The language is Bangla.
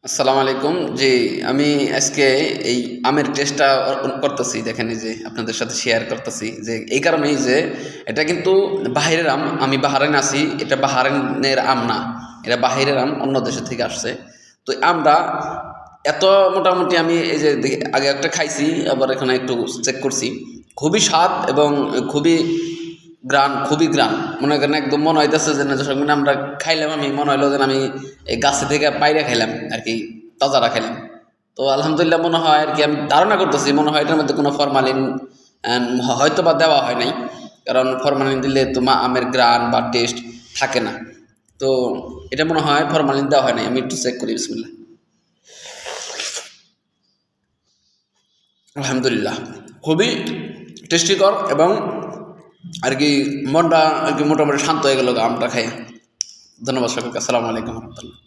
আসসালামু আলাইকুম। জি, আমি আজকে এই আমের টেস্টটা করতেছি। দেখেন এই যে আপনাদের সাথে শেয়ার করতেছি যে এই কারণেই যে এটা কিন্তু বাহিরের আম। আমি বাহারাইনে আছি। এটা বাহারাইনের আম না। এটা বাহিরের আম, অন্য দেশের থেকে আসছে। তো আমটা এত মোটামুটি আমি এই যে আগে একটা খাইছি, আবার এখানে একটু চেক করছি। খুবই স্বাদ এবং খুবই গ্রান। মনে করেন একদম মনে হইতেছে যে না, যখন আমরা খাইলাম আমি মনে হইলো যে আমি এই গাছে থেকে পাইরে খাইলাম আর কি, তাজারা খাইলাম। তো আলহামদুলিল্লাহ মনে হয় আর কি, আমি ধারণা করতেছি মনে হয় এটার মধ্যে কোনো ফরমালিন হয়তো বা দেওয়া হয় নাই, কারণ ফরমালিন দিলে তো আমের গ্রান বা টেস্ট থাকে না। তো এটা মনে হয় ফরমালিন দেওয়া হয় নাই। আমি একটু চেক করি, বিসমিল্লাহ। আলহামদুলিল্লাহ খুবই টেস্টিকর এবং আর কি মনটা আর কি মোটামুটি শান্ত হয়ে গেল আমটা খাই। ধন্যবাদ সকলকে। আসসালামু আলাইকুম রহমতুল্লাহ।